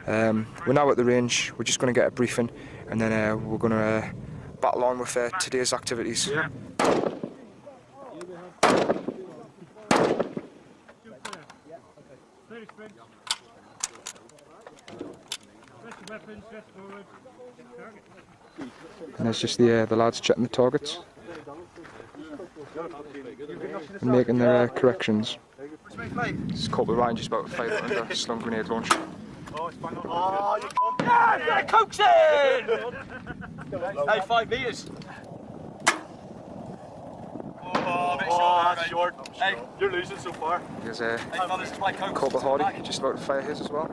We're now at the range. We're just going to get a briefing, and then we're going to battle on with today's activities. Yeah. And it's just the lads checking the targets and making their corrections. This is Corporal Ryan just about to fire under a slung grenade launch. Oh, you come! Yeah, coax in! Hey, 5 metres. Oh, a bit short, that's short. Hey, you're losing so far. There's Corporal Hardy just about to fire his as well.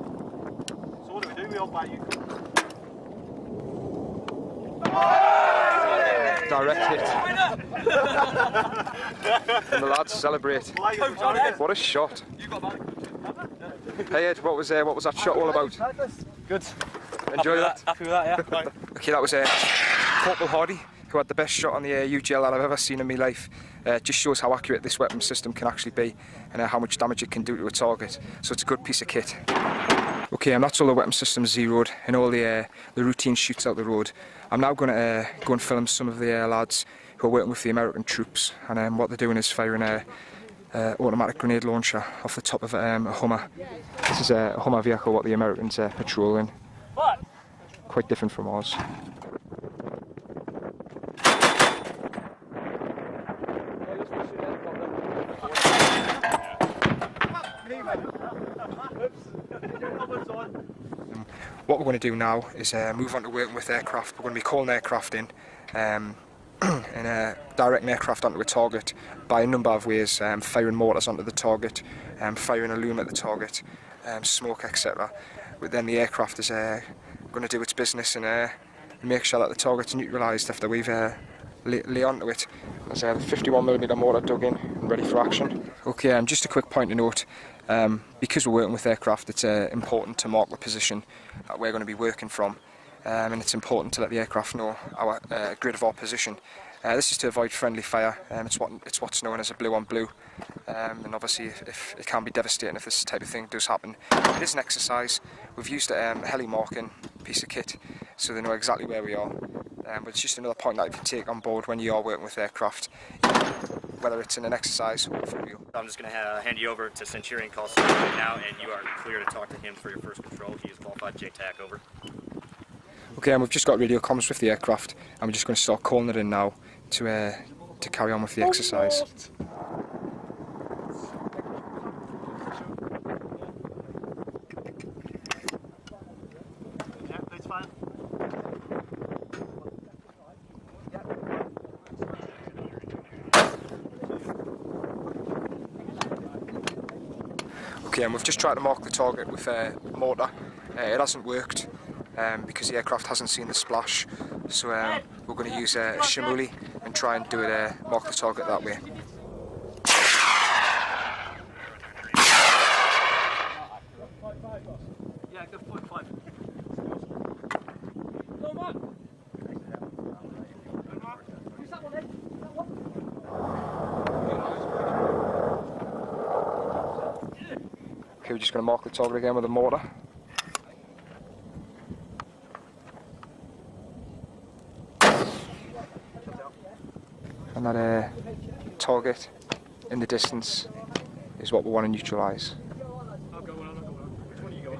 So what do we do? We all buy you. Direct hit. And the lads celebrate. What a shot. Hey Ed, what was that shot all about? Good. Enjoy that? Happy with that, yeah. Okay, that was Corporal Hardy, who had the best shot on the UGL that I've ever seen in my life. It just shows how accurate this weapon system can actually be, and how much damage it can do to a target. So it's a good piece of kit. Okay, and that's all the weapon system zeroed, and all the routine shoots out the road. I'm now going to go and film some of the lads who are working with the American troops, and what they're doing is firing a automatic grenade launcher off the top of a Hummer. This is a Hummer vehicle what the Americans patrol in. Quite different from ours. What we're going to do now is move on to working with aircraft. We're going to be calling aircraft in and directing aircraft onto a target by a number of ways, firing mortars onto the target, firing a loom at the target, smoke, etc. But then the aircraft is going to do its business and make sure that the target's neutralised after we've lay onto it. There's a 51mm mortar dug in and ready for action. Okay, just a quick point to note. Because we're working with aircraft, it's important to mark the position that we're going to be working from, and it's important to let the aircraft know our grid of our position. This is to avoid friendly fire. It's what's known as a blue on blue, and obviously if it can be devastating if this type of thing does happen. It is an exercise. We've used a heli marking piece of kit so they know exactly where we are, but it's just another point that you can take on board when you are working with aircraft, whether it's in an exercise or for real. I'm just going to hand you over to Centurion Call Center right now, and you are clear to talk to him for your first control. He is qualified JTAC, over. Okay, and we've just got radio comms with the aircraft, and we're just going to start calling it in now to carry on with the exercise. Yeah, that's fine. Okay, and we've just tried to mark the target with a mortar. It hasn't worked because the aircraft hasn't seen the splash, so we're going to use a shimuli and try and do it, mark the target that way. Yeah, good point, 5. Okay, we're just going to mark the target again with a mortar. And that target in the distance is what we want to neutralise. I'll go on. Which one are you going?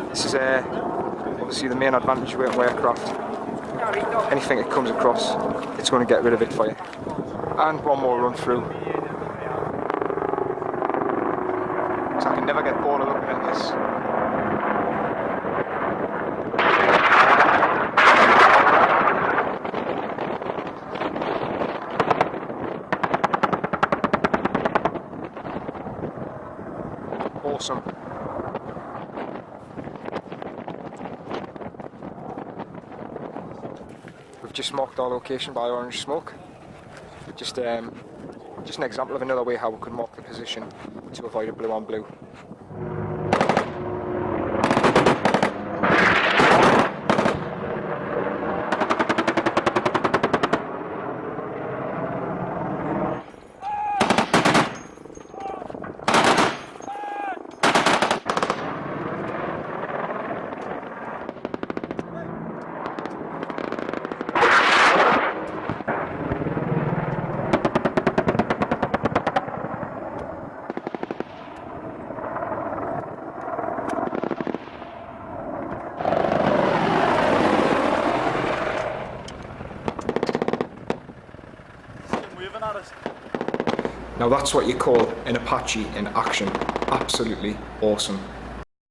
This is obviously the main advantage of working with aircraft. Anything it comes across, it's going to get rid of it for you. And one more run through. So I can never get bored of looking at this. Awesome. We've just marked our location by orange smoke. We're just Just an example of another way how we could mark the position to avoid a blue on blue. Now that's what you call an Apache in action. Absolutely awesome.